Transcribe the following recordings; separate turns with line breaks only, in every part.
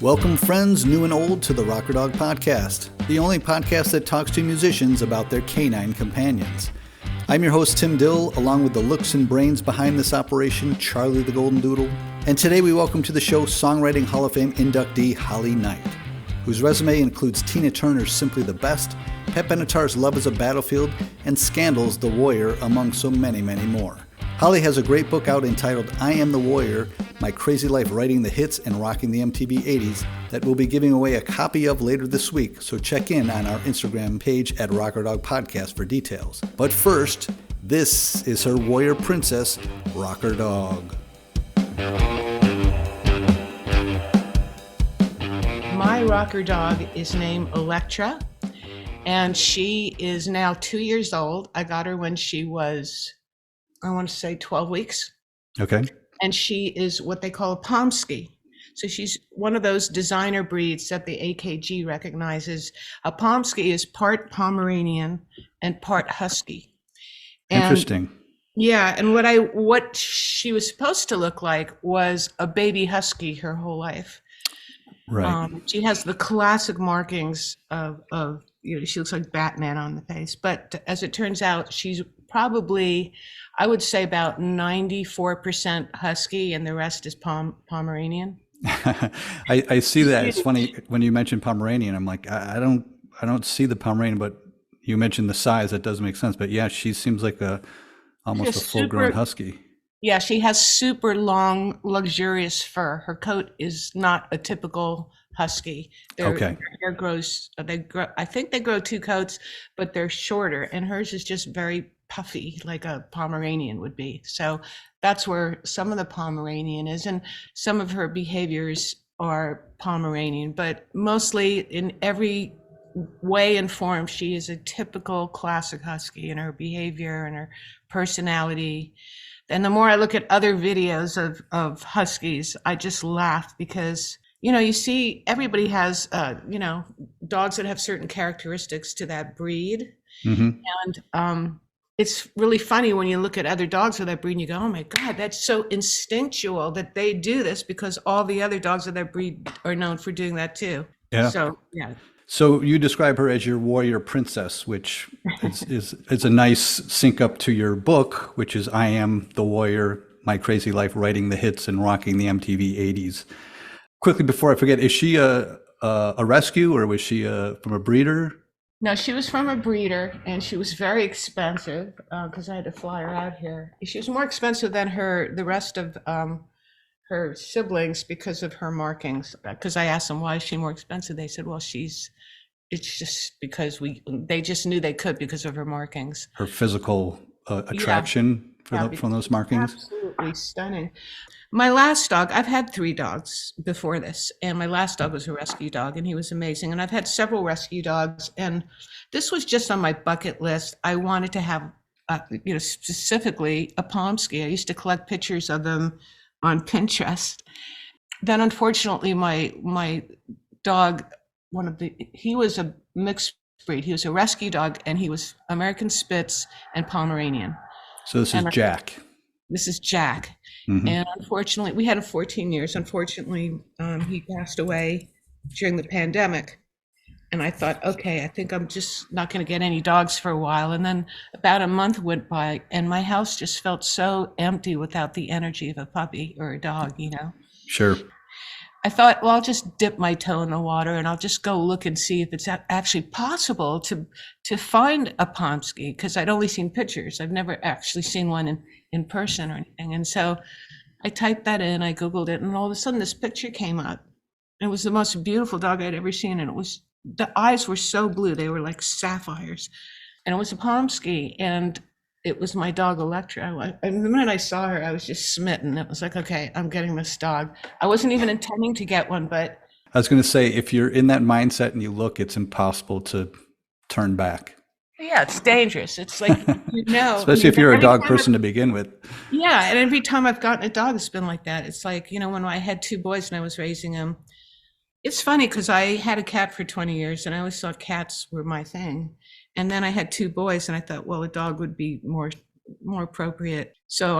Welcome, friends, new and old, to the Rocker Dog Podcast, the only podcast that talks to musicians about their canine companions. I'm your host, Tim Dill, along with the looks and brains behind this operation, Charlie the Golden Doodle. And today we welcome to the show Songwriting Hall of Fame inductee Holly Knight, whose resume includes Tina Turner's Simply the Best, Pat Benatar's Love is a Battlefield, and Scandal's The Warrior, among so many, many more. Holly has a great book out entitled I Am the Warrior, My Crazy Life Writing the Hits and Rocking the MTV 80s that we'll be giving away a copy of later this week, so check in on our Instagram page at Rocker Dog Podcast for details. But first, this is her warrior princess, Rocker Dog.
My rocker dog is named Electra, and she is now 2 years old. I got her when she was, I want to say 12 weeks.
Okay.
And she is what they call a Pomsky. So she's one of those designer breeds that the AKG recognizes. A Pomsky is part Pomeranian and part Husky.
Interesting.
Yeah, and what she was supposed to look like was a baby Husky her whole life.
Right.
She has the classic markings of she looks like Batman on the face. But as it turns out, she's probably, I would say, about 94% Husky, and the rest is Pomeranian.
I see that. It's funny when you mentioned Pomeranian. I'm like, I don't see the Pomeranian, but you mentioned the size. That does make sense. But yeah, she seems like almost a full-grown Husky. Yeah,
she has super long, luxurious fur. Her coat is not a typical Husky.
Okay.
Their hair grows. I think they grow two coats, but they're shorter, and hers is just very puffy, like a Pomeranian would be. So that's where some of the Pomeranian is, and some of her behaviors are Pomeranian, but mostly in every way and form, she is a typical classic Husky in her behavior and her personality. And the more I look at other videos of Huskies, I just laugh because, you see everybody has, dogs that have certain characteristics to that breed.
Mm-hmm.
And it's really funny when you look at other dogs of that breed and you go, oh my God, that's so instinctual that they do this, because all the other dogs of that breed are known for doing that too.
Yeah.
So, yeah.
So you describe her as your warrior princess, which is a nice sync up to your book, which is I Am the Warrior, My Crazy Life Writing the Hits and Rocking the MTV 80s. Quickly before I forget, is she a rescue, or was she from a breeder?
No, she was from a breeder, and she was very expensive because I had to fly her out here. She was more expensive than the rest of her siblings because of her markings. Because I asked them, why is she more expensive? They said, well, it's just because they just knew they could because of her markings.
Her physical attraction from those markings?
Absolutely stunning. My last dog, I've had 3 dogs before this, and my last dog was a rescue dog, and he was amazing. And I've had several rescue dogs, and this was just on my bucket list. I wanted to have, specifically a Pomsky. I used to collect pictures of them on Pinterest. Then unfortunately my dog, he was a mixed breed. He was a rescue dog, and he was American Spitz and Pomeranian.
So this is Jack.
This is Jack. Mm-hmm. And unfortunately, we had him 14 years. Unfortunately, he passed away during the pandemic. And I thought, okay, I think I'm just not going to get any dogs for a while. And then about a month went by, and my house just felt so empty without the energy of a puppy or a dog,
Sure.
I thought, well, I'll just dip my toe in the water, and I'll just go look and see if it's actually possible to find a Pomsky, because I'd only seen pictures. I've never actually seen one in person or anything. And so I typed that in, I Googled it, and all of a sudden this picture came up. It was the most beautiful dog I'd ever seen, and the eyes were so blue, they were like sapphires, and it was a Pomsky, and it was my dog Electra. And the minute I saw her, I was just smitten. It was like, okay, I'm getting this dog. I wasn't even intending to get one, but
I was going to say, if you're in that mindset and you look, it's impossible to turn back.
Yeah, it's dangerous. It's like,
especially if you're a dog person to begin with.
Yeah, and every time I've gotten a dog, it's been like that. It's like, when I had 2 boys and I was raising them, it's funny because I had a cat for 20 years and I always thought cats were my thing. And then I had 2 boys and I thought, well, a dog would be more appropriate. So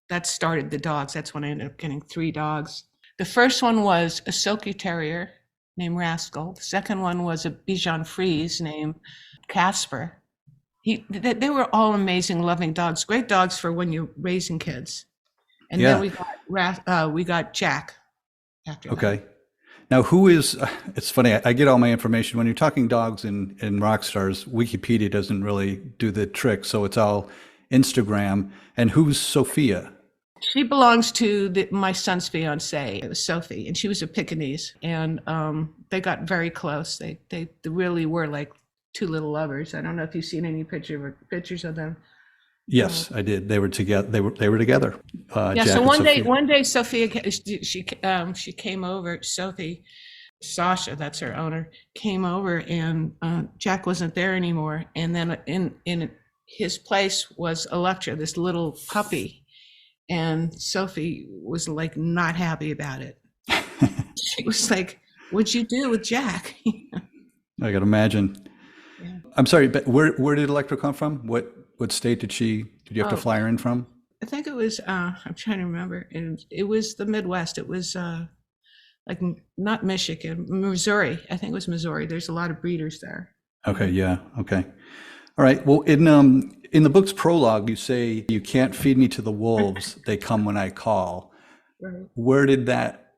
that started the dogs. That's when I ended up getting 3 dogs. The first one was a Silky Terrier named Rascal. The second one was a Bichon Frise named Casper. They were all amazing, loving dogs, great dogs for when you're raising kids. And then
Yeah.
we got Jack after that.
Okay. Now, who is, it's funny, I get all my information when you're talking dogs and rock stars, Wikipedia doesn't really do the trick. So it's all Instagram. And who's Sophia?
She belongs to my son's fiance. It was Sophie, and she was a Pekingese. And they got very close. They really were like two little lovers. I don't know if you've seen any pictures of them.
Yes, I did. They were together. They were together.
Yeah.
Jack
So
and Sophia.
one day, Sophia, she came over. Sophie, Sasha, that's her owner, came over, and Jack wasn't there anymore. And then in his place was Electra, this little puppy, and Sophie was like not happy about it. She was like, "What'd you do with Jack?"
I can imagine.
Yeah.
I'm sorry, but where did Electra come from? What state did you have to fly her in from?
I think it was, I'm trying to remember. And it was the Midwest. It was like not Michigan, Missouri. I think it was Missouri. There's a lot of breeders there.
Okay, yeah, okay. All right. Well, in the book's prologue, you say, "You can't feed me to the wolves. They come when I call."
Right.
Where did that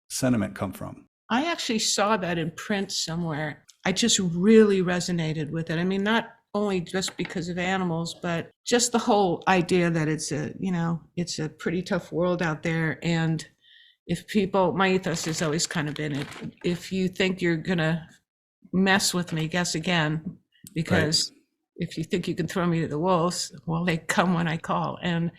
sentiment come from?
I actually saw that in print somewhere. I just really resonated with it. I mean, not only just because of animals, but just the whole idea that it's a pretty tough world out there. And if people, my ethos has always kind of been, if you think you're going to mess with me, guess again, because if you think you can throw me to the wolves, well, they come when I call. And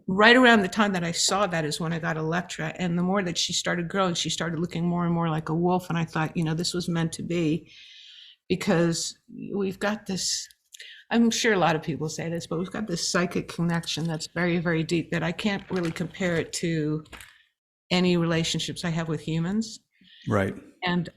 right around the time that I saw that is when I got Electra. And the more that she started growing, she started looking more and more like a wolf. And I thought, this was meant to be, because we've got this, I'm sure a lot of people say this, but we've got this psychic connection that's very, very deep that I can't really compare it to any relationships I have with humans.
Right.
And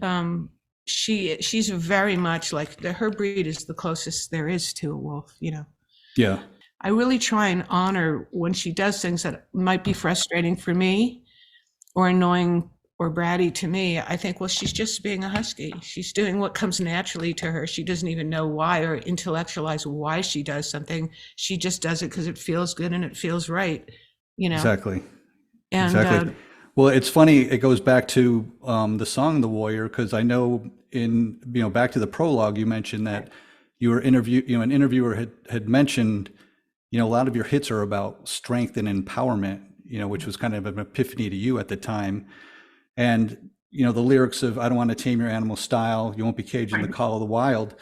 she's very much like her breed is the closest there is to a wolf,
Yeah.
I really try and honor when she does things that might be frustrating for me or annoying or bratty to me. I think, well, she's just being a husky. She's doing what comes naturally to her. She doesn't even know why or intellectualize why she does something. She just does it because it feels good and it feels right,
Exactly.
And
Exactly. Well, it's funny. It goes back to the song "The Warrior," because I know back to the prologue, you mentioned that you were an interviewer had mentioned, a lot of your hits are about strength and empowerment, which was kind of an epiphany to you at the time. And, the lyrics of "I don't want to tame your animal style, you won't be caged in the call of the wild."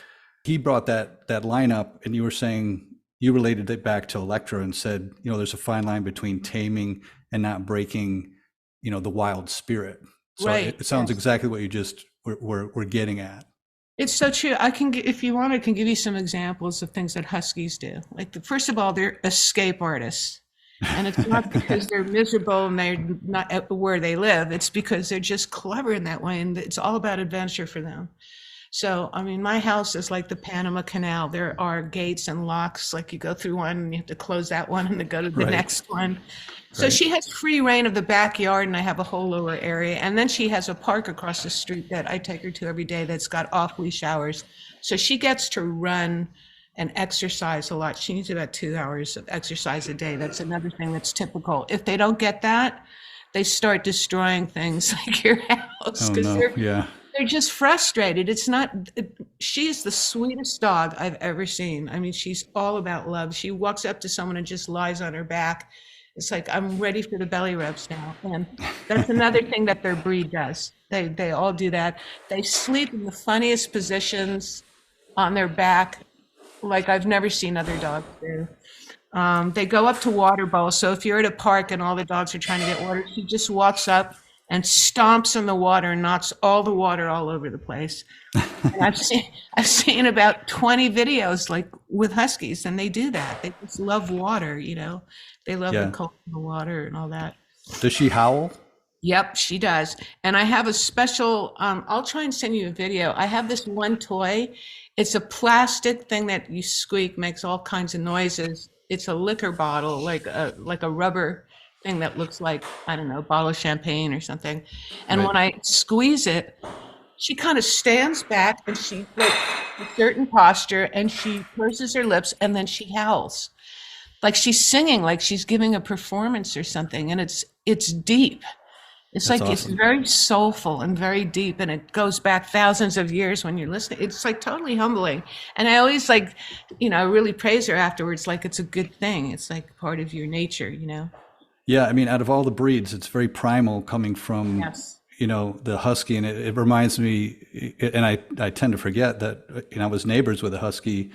He brought that line up, and you were saying you related it back to Electra and said, there's a fine line between taming and not breaking, the wild spirit. So
Right.
it sounds
Yes.
exactly what you just were getting at.
It's so true. If you want, I can give you some examples of things that huskies do. Like, first of all, they're escape artists. And it's not because they're miserable and they're not at where they live. It's because they're just clever in that way. And it's all about adventure for them. So, I mean, my house is like the Panama Canal. There are gates and locks, like you go through one and you have to close that one and then go to the
Right.
next one. So
Right.
she has free reign of the backyard, and I have a whole lower area. And then she has a park across the street that I take her to every day that's got off-leash hours. So she gets to run and exercise a lot. She needs about 2 hours of exercise a day. That's another thing that's typical. If they don't get that, they start destroying things like your house,
Oh
because
no. Yeah.
they're just frustrated. She's the sweetest dog I've ever seen. I mean, she's all about love. She walks up to someone and just lies on her back. It's like, I'm ready for the belly rubs now. And that's another thing that their breed does. They all do that. They sleep in the funniest positions on their back, like I've never seen other dogs do. They go up to water bowls. So if you're at a park and all the dogs are trying to get water, she just walks up and stomps in the water and knocks all the water all over the place. And I've seen about 20 videos like with huskies, and they do that. They just love water, They love
Yeah.
the cold in the water and all that.
Does she howl?
Yep, she does. And I have a special, I'll try and send you a video. I have this one toy. It's a plastic thing that you squeak, makes all kinds of noises. It's a liquor bottle, like a rubber thing that looks like, I don't know, a bottle of champagne or something. And
Right.
when I squeeze it, she kind of stands back and she like a certain posture and she purses her lips and then she howls. Like she's singing, like she's giving a performance or something. And it's deep. It's
That's
like it's
awesome.
very soulful and very deep, and it goes back thousands of years when you're listening. It's like totally humbling. And I always like, I really praise her afterwards, like it's a good thing. It's like part of your nature,
Yeah, I mean, out of all the breeds, it's very primal coming from,
Yes.
the husky, and it reminds me, and I tend to forget that, I was neighbors with a husky,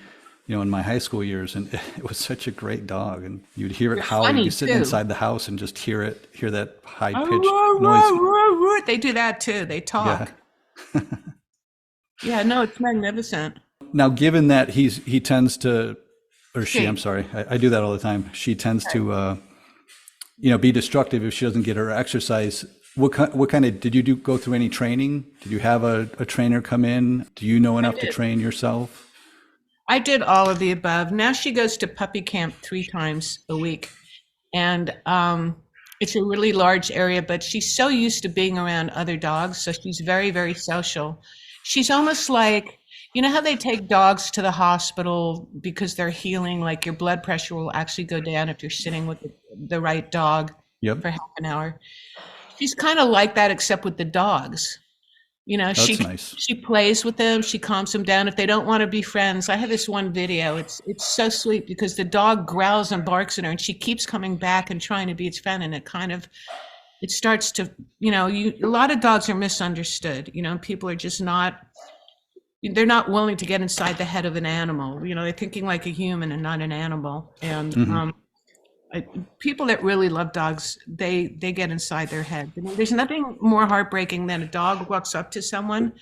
in my high school years, and it was such a great dog, and you'd hear it
They're
howl. You'd be
funny
sitting
too.
inside the house and just hear that high
Oh,
pitched
roar,
noise.
roar, roar, roar. They do that too. They
Yeah.
talk. Yeah, no, it's magnificent.
Now, given that he tends to, or she, I'm
She.
sorry, I do that all the time. She tends to, be destructive if she doesn't get her exercise. What kind of, did you go through any training? Did you have a trainer come in? Do you know
I
enough to
did.
train yourself?
I did all of the above. Now she goes to puppy camp 3 times a week. And it's a really large area, but she's so used to being around other dogs. So she's very, very social. She's almost like, how they take dogs to the hospital because they're healing, like your blood pressure will actually go down if you're sitting with the right dog
Yep.
for half an hour. She's kind of like that, except with the dogs.
That's nice.
She plays with them. She calms them down if they don't want to be friends. I have this one video. It's so sweet because the dog growls and barks at her, and she keeps coming back and trying to be its friend. And it starts to, a lot of dogs are misunderstood. People are just not. They're not willing to get inside the head of an animal. They're thinking like a human and not an animal. And people that really love dogs, they get inside their head. There's nothing more heartbreaking than a dog walks up to someone.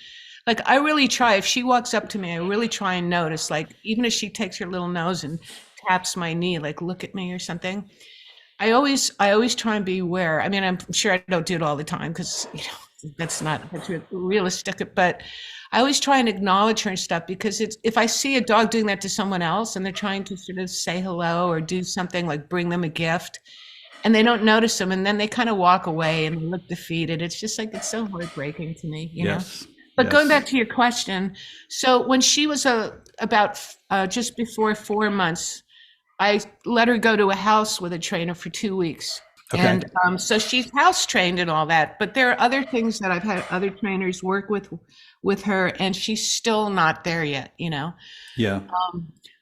Like I really try, if she walks up to me, I really try and notice, like even if she takes her little nose and taps my knee, like look at me or something. I always try and be aware. I mean, I'm sure I don't do it all the time because that's realistic, but I always try and acknowledge her and stuff because if I see a dog doing that to someone else and they're trying to sort of say hello or do something like bring them a gift and they don't notice them and then they kind of walk away and they look defeated. It's just like, it's so heartbreaking to me,
Yes.
But going
Yes.
back to your question, so when she was about just before 4 months, I let her go to a house with a trainer for 2 weeks.
Okay.
And so she's house trained and all that. But there are other things that I've had other trainers work with her, and she's still not there yet,
Yeah.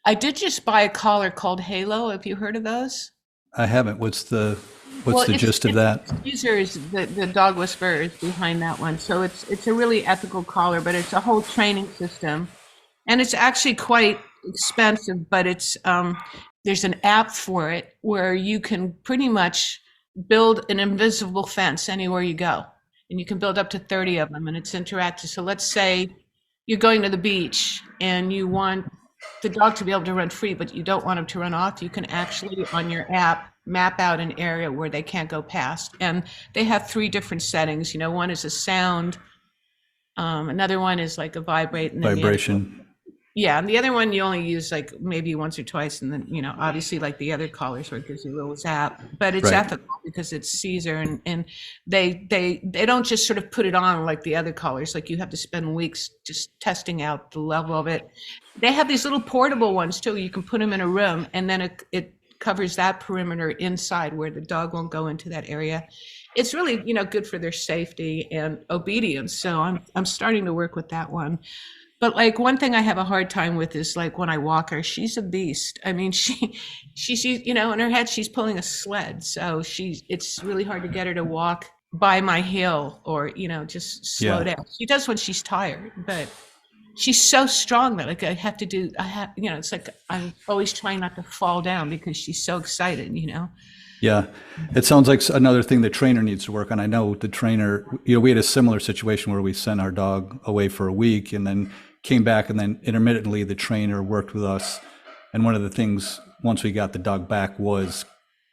I did just buy a collar called Halo. Have you heard of those?
I haven't. What's the
Well,
gist of that?
Caesar is the dog whisperer is behind that one. So it's a really ethical collar, but it's a whole training system. And it's actually quite expensive, but it's there's an app for it where you can pretty much build an invisible fence anywhere you go. And you can build up to 30 of them and it's interactive. So let's say you're going to the beach and you want the dog to be able to run free, but you don't want him to run off. You can actually, on your app, map out an area where they can't go past. And they have 3 different settings. One is a sound, another one is like a vibrate, and then
Vibration.
yeah, and the other one you only use like maybe once or twice, and then obviously like the other collars where it gives you a little zap, but it's
Right.
ethical because it's Caesar, and they don't just sort of put it on like the other collars. Like you have to spend weeks just testing out the level of it. They have these little portable ones too. You can put them in a room, and then it covers that perimeter inside where the dog won't go into that area. It's really good for their safety and obedience. So I'm starting to work with that one. But like one thing I have a hard time with is like when I walk her, she's a beast. I mean, she's in her head, she's pulling a sled. So it's really hard to get her to walk by my heel or, just slow
Yeah.
down. She does when she's tired, but she's so strong that like it's like I'm always trying not to fall down because she's so excited.
Yeah. It sounds like another thing the trainer needs to work on. I know the trainer, we had a similar situation where we sent our dog away for a week and then came back, and then intermittently the trainer worked with us. And one of the things, once we got the dog back, was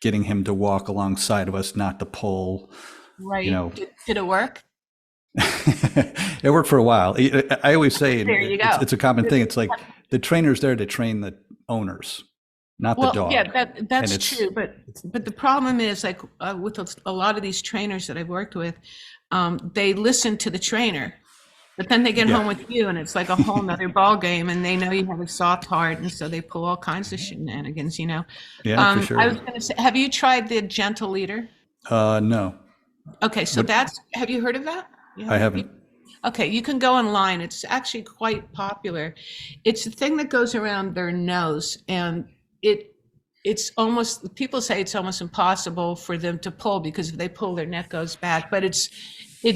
getting him to walk alongside of us, not to pull,
Right.
you know.
Did it work?
It worked for a while. I always say,
There you go.
it's a common thing. It's like the trainer's there to train the owners. not the
Well, yeah,
dog.
that's
And it's,
true, but the problem is like with a lot of these trainers that I've worked with, they listen to the trainer, but then they get
yeah,
home with you, and it's like a whole nother ball game, and they know you have a soft heart, and so they pull all kinds of shenanigans, you know.
yeah, for
I
sure.
was going to say, have you tried the gentle leader?
No,
Okay, so
what?
that's, have you heard of that? You
I
haven't heard?
haven't.
Okay, you can go online. It's actually quite popular. It's a thing that goes around their nose, and it it's almost, people say it's almost impossible for them to pull because if they pull, their neck goes back. But it's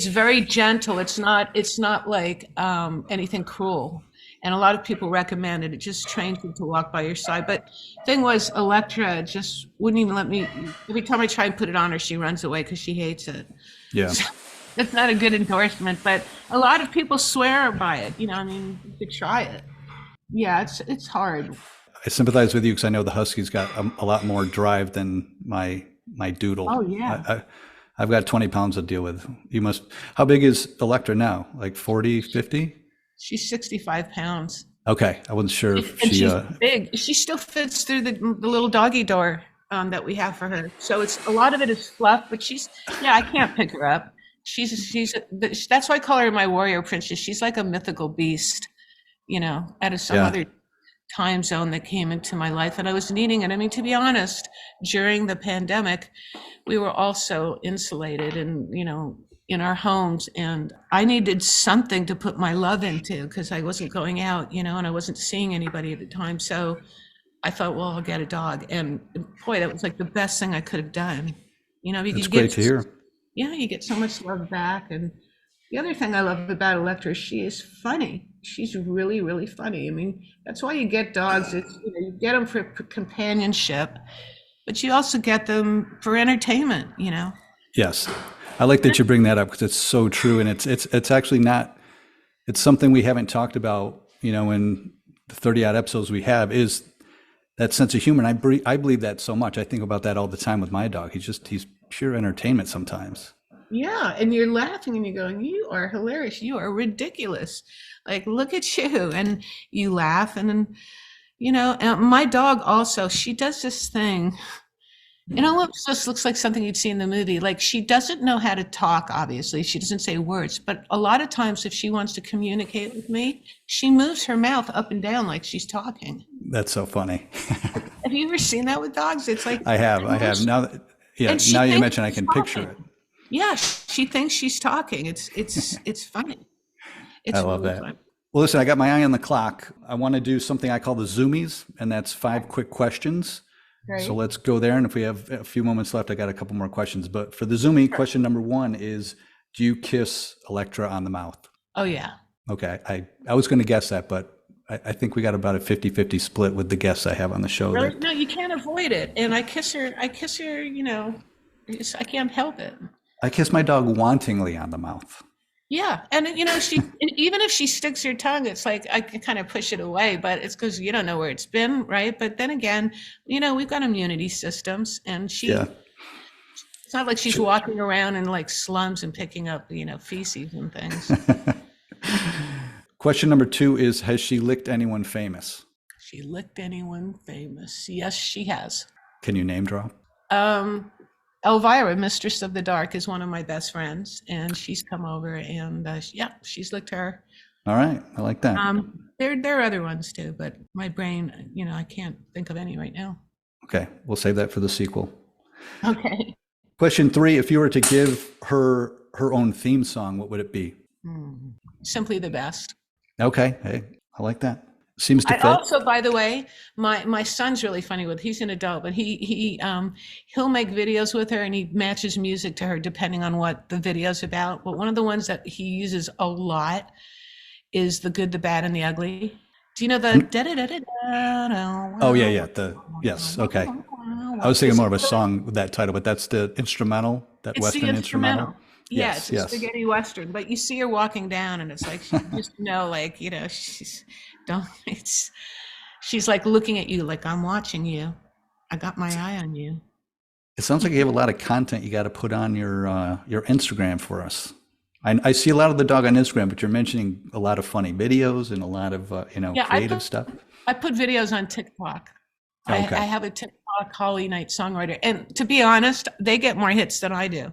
very gentle. It's not like anything cruel. And a lot of people recommend it. It just trains you to walk by your side. But thing was, Electra just wouldn't even let me. Every time I try and put it on her, she runs away because she hates it.
Yeah.
That's not a good endorsement, but a lot of people swear by it. You know, I mean, you could try it. Yeah, it's hard.
I sympathize with you because I know the Husky's got a lot more drive than my Doodle.
Oh yeah,
I've got 20 pounds to deal with. You must. How big is Electra now? Like 40, 50?
she's 65 pounds,
Okay, I wasn't sure if
and
she.
she's big. She still fits through the little doggy door that we have for her. So it's a lot of it is fluff, but yeah, I can't pick her up. That's why I call her my warrior princess. She's like a mythical beast, you know, out of some
Yeah.
other time zone that came into my life, and I was needing it. I mean, to be honest, during the pandemic, we were also insulated and, you know, in our homes, and I needed something to put my love into because I wasn't going out, you know, and I wasn't seeing anybody at the time. So I thought, well, I'll get a dog. And boy, that was like the best thing I could have done. You know,
That's great to hear.
yeah, you get so much love back. And the other thing I love about Electra is she is funny. She's really, really funny. I mean, that's why you get dogs. It's, you know, you get them for companionship, but you also get them for entertainment, you know.
Yes, I like that you bring that up because it's so true, and it's actually not. It's something we haven't talked about, you know, in the 30 odd episodes we have is that sense of humor. And I believe that so much. I think about that all the time with my dog. He's pure entertainment sometimes.
Yeah, and you're laughing and you're going, you are hilarious. You are ridiculous. Like, look at you. And you laugh. And then, you know, my dog also, she does this thing. It almost just looks like something you'd see in the movie. Like, she doesn't know how to talk, obviously. She doesn't say words. But a lot of times, if she wants to communicate with me, she moves her mouth up and down like she's talking.
That's so funny.
Have you ever seen that with dogs? It's like,
I have. Now,
and she
now you
thinks
mention, I
she's
can picture
talking.
it.
Yeah, she thinks she's talking. It's funny.
I
It's
love
really
that.
fun.
Well, listen, I got my eye on the clock. I want to do something I call the Zoomies, and that's 5 quick questions.
Right?
So let's go there. And if we have a few moments left, I got a couple more questions. But for the Zoomie, question number 1 is, do you kiss Electra on the mouth?
Oh yeah.
Okay. I was going to guess that, but I think we got about a 50-50 split with the guests I have on the show.
Really?
That,
No, you can't avoid it. And I kiss her, you know, I can't help it.
I kiss my dog wantingly on the mouth.
Yeah. And you know, even if she sticks her tongue, it's like I can kind of push it away, but it's because you don't know where it's been, right? But then again, you know, we've got immunity systems, and
Yeah.
it's not like she's walking around in like slums and picking up, you know, feces and things.
Question number 2 is, has she licked anyone famous?
She licked anyone famous? Yes, she has.
Can you name drop?
Elvira, Mistress of the Dark, is one of my best friends, and she's come over, and yeah, she's licked her.
All right. I like that.
There are other ones too, but my brain, you know, I can't think of any right now.
Okay. We'll save that for the sequel.
Okay.
Question 3, if you were to give her own theme song, what would it be?
Simply the Best.
Okay. Hey, I like that. Seems to fit.
Also, by the way, my son's really funny with. He's an adult, but he'll make videos with her, and he matches music to her depending on what the video's about. But one of the ones that he uses a lot is The Good, the Bad, and the Ugly. Do you know the da da da da da?
Oh yeah. Yes. Okay. I was thinking more of a song with that title, but that's the instrumental, that
It's
Western
the
instrumental.
Yeah,
Yes,
it's a
yes.
spaghetti Western, but you see her walking down, and it's like, she just know, like, you know, she's like looking at you like, I'm watching you. I got my eye on you.
It sounds like you have a lot of content you got to put on your Instagram for us. I see a lot of the dog on Instagram, but you're mentioning a lot of funny videos and a lot of
Yeah,
creative stuff.
I put videos on TikTok.
Okay.
I have a TikTok Holly Knight Songwriter, and to be honest, they get more hits than I do.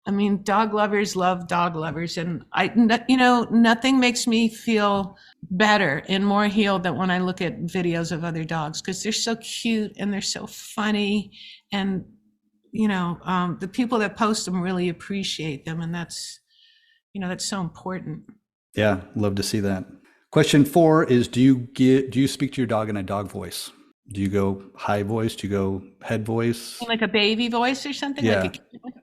I mean, dog lovers love dog lovers, and nothing makes me feel better and more healed than when I look at videos of other dogs, because they're so cute and they're so funny, and the people that post them really appreciate them, and that's so important.
Yeah, love to see that. Question 4 is, do you speak to your dog in a dog voice? Do you go high voice? Do you go head voice?
Like a baby voice or something?
Yeah.
Like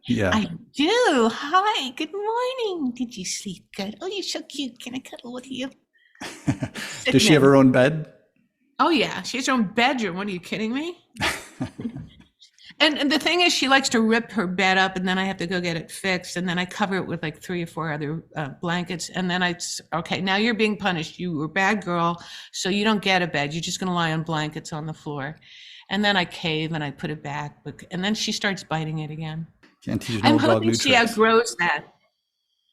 Yeah.
I do. Hi, good morning. Did you sleep good? Oh, you're so cute. Can I cuddle with you?
Does she have her own bed?
Oh, yeah. She has her own bedroom. What, are you kidding me? And the thing is, she likes to rip her bed up, and then I have to go get it fixed, and then I cover it with like 3 or 4 other blankets, and then okay, now you're being punished. You were a bad girl, so you don't get a bed. You're just going to lie on blankets on the floor. And then I cave and I put it back, and then she starts biting it again.
Can't teach an
I'm
old dog
hoping
new
she
tricks.
outgrows that.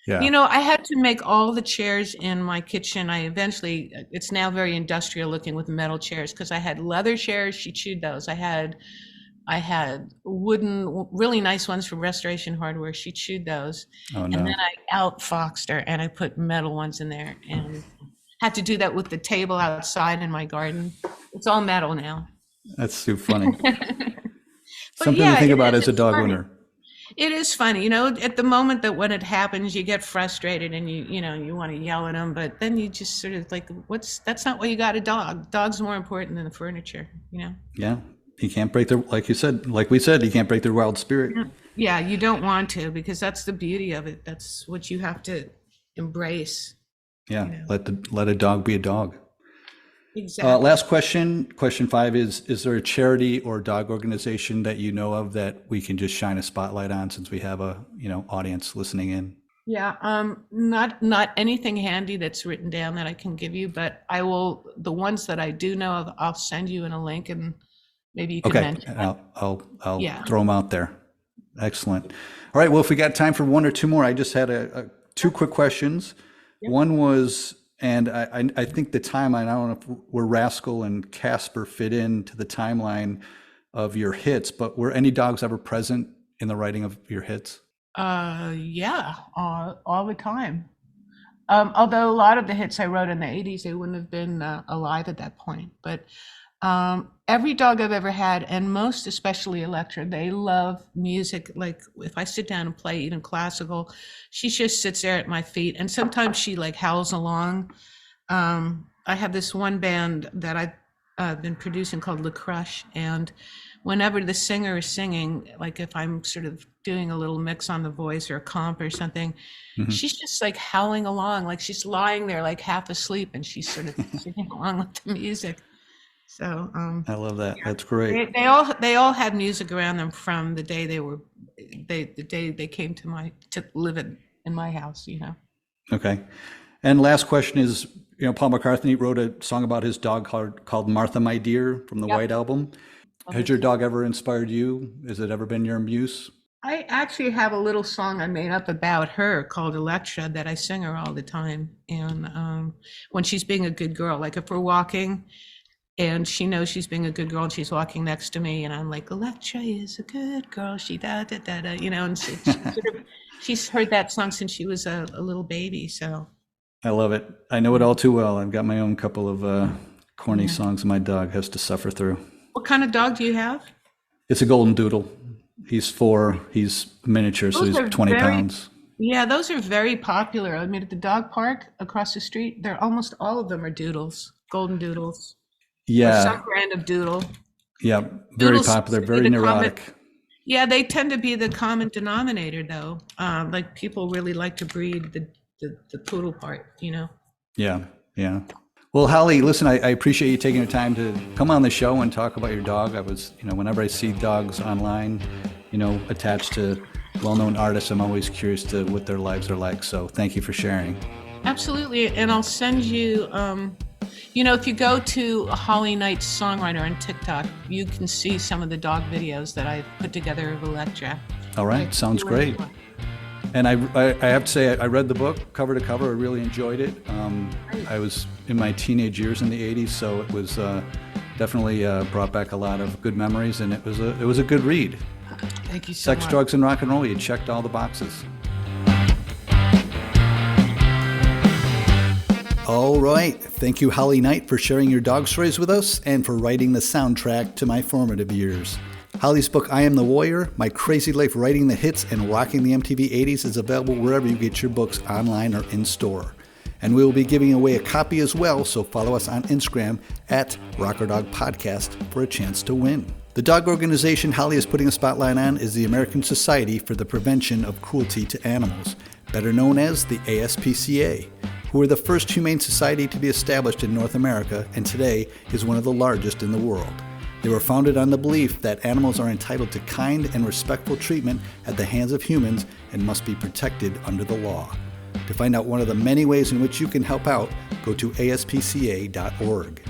Yeah.
I had to make all the chairs in my kitchen. It's now very industrial looking with metal chairs, because I had leather chairs. She chewed those. I had wooden, really nice ones from Restoration Hardware. She chewed those.
Oh, no.
And then I outfoxed her and I put metal ones in there, and had to do that with the table outside in my garden. It's all metal now.
That's too funny.
But
Something
yeah,
to think about
it's
as a dog
funny.
owner.
It is funny, at the moment that when it happens, you get frustrated and you want to yell at them, but then you just sort of like, that's not why you got a dog. Dog's more important than the furniture,
Yeah. You can't break their, like we said, you can't break their wild spirit.
Yeah, you don't want to, because that's the beauty of it. That's what you have to embrace.
Yeah. Let a dog be a dog.
Exactly.
Last question 5 is there a charity or dog organization that you know of that we can just shine a spotlight on, since we have a audience listening in?
Yeah, not anything handy that's written down that I can give you, but I will. The ones that I do know of, I'll send you in a link, and maybe you can mention.
I'll throw them out there. Excellent. All right. Well, if we got time for 1 or 2 more, I just had 2 quick questions. Yep. One was, and I think the timeline, I don't know if where Rascal and Casper fit into the timeline of your hits, but were any dogs ever present in the writing of your hits?
Yeah, all the time. Although a lot of the hits I wrote in the 80s, they wouldn't have been alive at that point. But every dog I've ever had, and most especially Electra, they love music. Like if I sit down and play even classical, she just sits there at my feet, and sometimes she like howls along. I have this one band that I've been producing called Le Crush, and whenever the singer is singing, like if I'm sort of doing a little mix on the voice or a comp or something, she's just like howling along, like she's lying there like half asleep, and she's sort of singing along with the music. So
I love that. That's great.
They all had music around them from the day the day they came to live in my house.
Okay. And last question is, Paul McCartney wrote a song about his dog called Martha, My Dear from the White Album. Has your dog ever inspired you? Has it ever been your muse?
I actually have a little song I made up about her called Electra that I sing her all the time. And when she's being a good girl, like if we're walking and she knows she's being a good girl and she's walking next to me and I'm like, Electra is a good girl, she da da da da, and she's heard that song since she was a little baby. So
I love it. I know it all too well. I've got my own couple of corny songs my dog has to suffer through.
What kind of dog do you have?
It's a golden doodle. He's 4. He's miniature, so he's 20 pounds.
Yeah, those are very popular. I mean, at the dog park across the street, almost all of them are doodles, golden doodles.
Yeah.
Or some brand of doodle.
Yeah, very doodles popular, very neurotic.
Yeah, they tend to be the common denominator, though. Like people really like to breed the poodle part,
Yeah, yeah. Well, Holly, listen, I appreciate you taking the time to come on the show and talk about your dog. I was, whenever I see dogs online, attached to well-known artists, I'm always curious to what their lives are like. So thank you for sharing.
Absolutely. And I'll send you, if you go to Holly Knight Songwriter on TikTok, you can see some of the dog videos that I've put together of Electra.
All right. Sounds great. And I have to say, I read the book cover to cover. I really enjoyed it. I was in my teenage years in the 80s, so it was Definitely brought back a lot of good memories, and it was a good read.
Thank you so much.
Sex, Drugs, and Rock and Roll. You checked all the boxes. All right. Thank you, Holly Knight, for sharing your dog stories with us and for writing the soundtrack to my formative years. Holly's book, I Am the Warrior, My Crazy Life Writing the Hits and Rocking the MTV 80s is available wherever you get your books online or in store. And we will be giving away a copy as well, so follow us on Instagram at Rocker Dog Podcast for a chance to win. The dog organization Holly is putting a spotlight on is the American Society for the Prevention of Cruelty to Animals, better known as the ASPCA, who were the first humane society to be established in North America and today is one of the largest in the world. They were founded on the belief that animals are entitled to kind and respectful treatment at the hands of humans and must be protected under the law. To find out one of the many ways in which you can help out, go to aspca.org.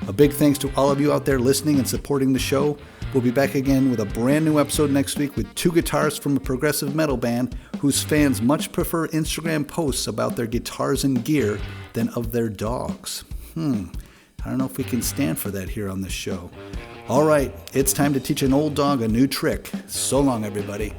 A big thanks to all of you out there listening and supporting the show. We'll be back again with a brand new episode next week with two guitarists from a progressive metal band whose fans much prefer Instagram posts about their guitars and gear than of their dogs. I don't know if we can stand for that here on this show. All right, it's time to teach an old dog a new trick. So long, everybody.